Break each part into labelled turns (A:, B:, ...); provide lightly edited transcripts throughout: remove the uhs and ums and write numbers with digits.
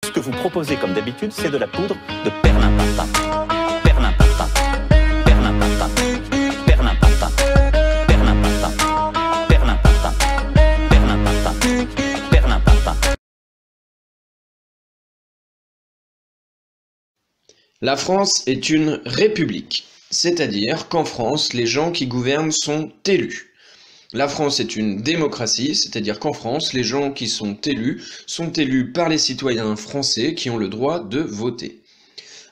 A: Ce que vous proposez comme d'habitude, c'est de la poudre de perlimpinpin. Perlimpinpin. Perlimpinpin. Perlimpinpin. Perlimpinpin. Perlimpinpin. Perlimpinpin. Perlimpinpin.
B: La France est une république, c'est-à-dire qu'en France, les gens qui gouvernent sont élus. La France est une démocratie, c'est-à-dire qu'en France, les gens qui sont élus par les citoyens français qui ont le droit de voter.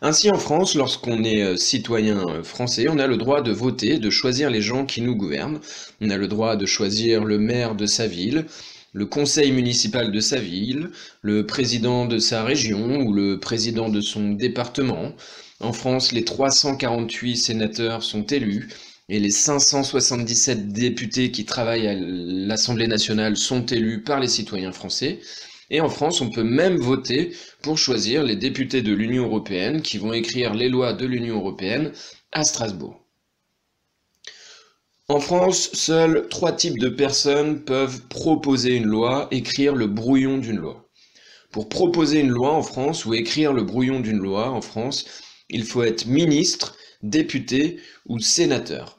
B: Ainsi, en France, lorsqu'on est citoyen français, on a le droit de voter, de choisir les gens qui nous gouvernent. On a le droit de choisir le maire de sa ville, le conseil municipal de sa ville, le président de sa région ou le président de son département. En France, les 348 sénateurs sont élus et les 577 députés qui travaillent à l'Assemblée nationale sont élus par les citoyens français. Et en France, on peut même voter pour choisir les députés de l'Union européenne qui vont écrire les lois de l'Union européenne à Strasbourg. En France, seuls 3 types de personnes peuvent proposer une loi, écrire le brouillon d'une loi. Pour proposer une loi en France ou écrire le brouillon d'une loi en France, il faut être ministre, député ou sénateur.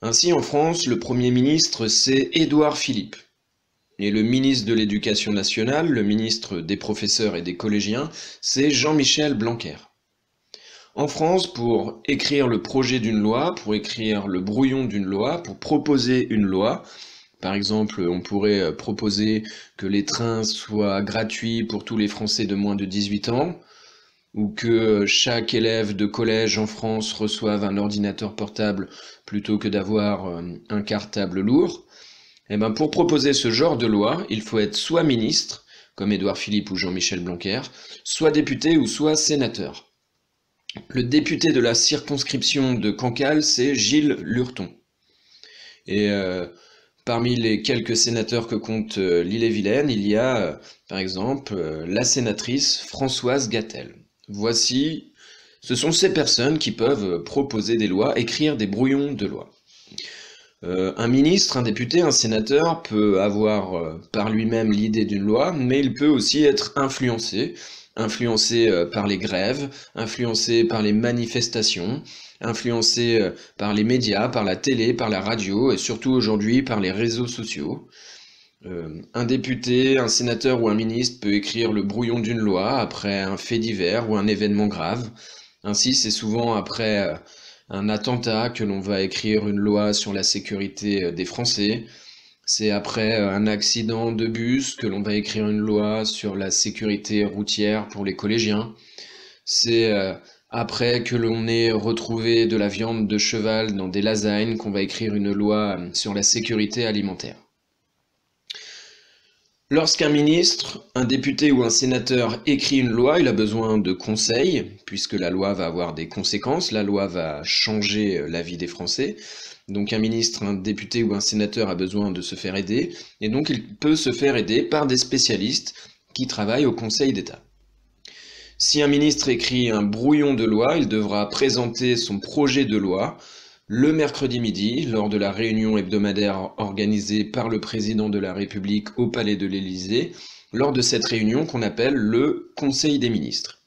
B: Ainsi, en France, le Premier ministre, c'est Édouard Philippe. Et le ministre de l'Éducation nationale, le ministre des professeurs et des collégiens, c'est Jean-Michel Blanquer. En France, pour écrire le projet d'une loi, pour écrire le brouillon d'une loi, pour proposer une loi, par exemple, on pourrait proposer que les trains soient gratuits pour tous les Français de moins de 18 ans, ou que chaque élève de collège en France reçoive un ordinateur portable plutôt que d'avoir un cartable lourd. Et bien pour proposer ce genre de loi, il faut être soit ministre, comme Édouard Philippe ou Jean-Michel Blanquer, soit député ou soit sénateur. Le député de la circonscription de Cancale, c'est Gilles Lurton. Et parmi les quelques sénateurs que compte l'Ille-et-Vilaine, il y a, par exemple, la sénatrice Françoise Gatel. Voici, ce sont ces personnes qui peuvent proposer des lois, écrire des brouillons de lois. Un ministre, un député, un sénateur peut avoir par lui-même l'idée d'une loi, mais il peut aussi être influencé par les grèves, influencé par les manifestations, influencé par les médias, par la télé, par la radio et surtout aujourd'hui par les réseaux sociaux. Un député, un sénateur ou un ministre peut écrire le brouillon d'une loi après un fait divers ou un événement grave. Ainsi, c'est souvent après un attentat que l'on va écrire une loi sur la sécurité des Français. C'est après un accident de bus que l'on va écrire une loi sur la sécurité routière pour les collégiens. C'est après que l'on ait retrouvé de la viande de cheval dans des lasagnes qu'on va écrire une loi sur la sécurité alimentaire. Lorsqu'un ministre, un député ou un sénateur écrit une loi, il a besoin de conseils, puisque la loi va avoir des conséquences, la loi va changer la vie des Français. Donc un ministre, un député ou un sénateur a besoin de se faire aider, et donc il peut se faire aider par des spécialistes qui travaillent au Conseil d'État. Si un ministre écrit un brouillon de loi, il devra présenter son projet de loi le mercredi midi, lors de la réunion hebdomadaire organisée par le président de la République au Palais de l'Élysée, lors de cette réunion qu'on appelle le Conseil des ministres.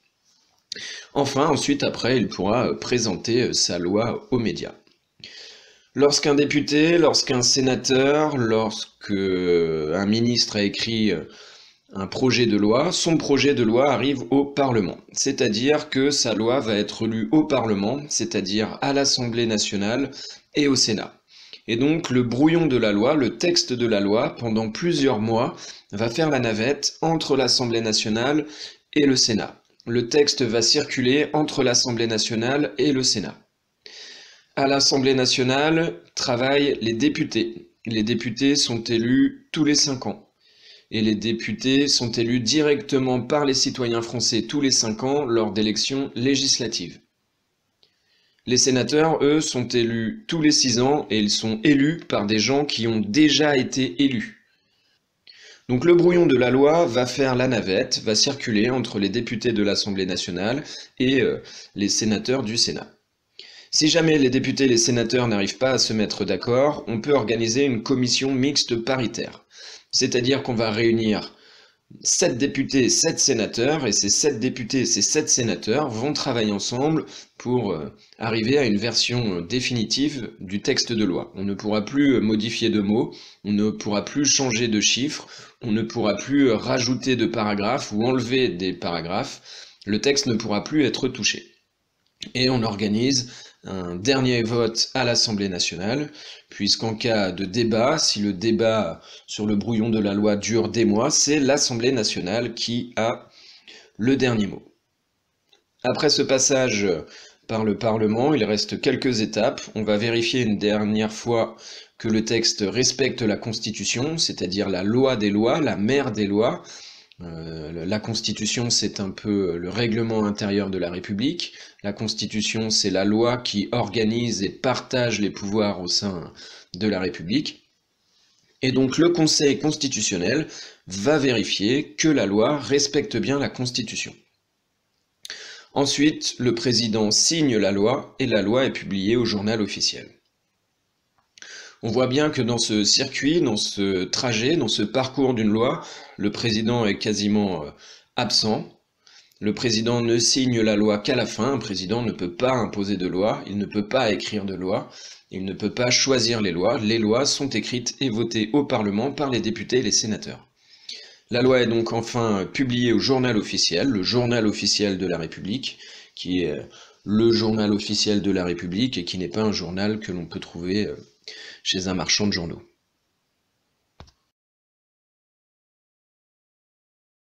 B: Enfin, ensuite, après, il pourra présenter sa loi aux médias. Lorsqu'un député, lorsqu'un sénateur, lorsqu'un ministre a écrit un projet de loi, son projet de loi arrive au Parlement. C'est-à-dire que sa loi va être lue au Parlement, c'est-à-dire à l'Assemblée nationale et au Sénat. Et donc le brouillon de la loi, le texte de la loi, pendant plusieurs mois, va faire la navette entre l'Assemblée nationale et le Sénat. Le texte va circuler entre l'Assemblée nationale et le Sénat. À l'Assemblée nationale travaillent les députés. Les députés sont élus tous les 5 ans. Et les députés sont élus directement par les citoyens français tous les 5 ans lors d'élections législatives. Les sénateurs, eux, sont élus tous les 6 ans et ils sont élus par des gens qui ont déjà été élus. Donc le brouillon de la loi va faire la navette, va circuler entre les députés de l'Assemblée nationale et les sénateurs du Sénat. Si jamais les députés et les sénateurs n'arrivent pas à se mettre d'accord, on peut organiser une commission mixte paritaire. C'est-à-dire qu'on va réunir 7 députés, 7 sénateurs, et ces 7 députés et ces 7 sénateurs vont travailler ensemble pour arriver à une version définitive du texte de loi. On ne pourra plus modifier de mots, on ne pourra plus changer de chiffres, on ne pourra plus rajouter de paragraphes ou enlever des paragraphes, le texte ne pourra plus être touché. Et on organise un dernier vote à l'Assemblée nationale, puisqu'en cas de débat, si le débat sur le brouillon de la loi dure des mois, c'est l'Assemblée nationale qui a le dernier mot. Après ce passage par le Parlement, il reste quelques étapes. On va vérifier une dernière fois que le texte respecte la Constitution, c'est-à-dire la loi des lois, la mère des lois. La Constitution, c'est un peu le règlement intérieur de la République. La Constitution, c'est la loi qui organise et partage les pouvoirs au sein de la République. Et donc le Conseil constitutionnel va vérifier que la loi respecte bien la Constitution. Ensuite, le président signe la loi et la loi est publiée au journal officiel. On voit bien que dans ce circuit, dans ce trajet, dans ce parcours d'une loi, le président est quasiment absent. Le président ne signe la loi qu'à la fin. Un président ne peut pas imposer de loi, il ne peut pas écrire de loi, il ne peut pas choisir les lois. Les lois sont écrites et votées au Parlement par les députés et les sénateurs. La loi est donc enfin publiée au journal officiel, le journal officiel de la République, qui est le journal officiel de la République et qui n'est pas un journal que l'on peut trouver chez un marchand de journaux.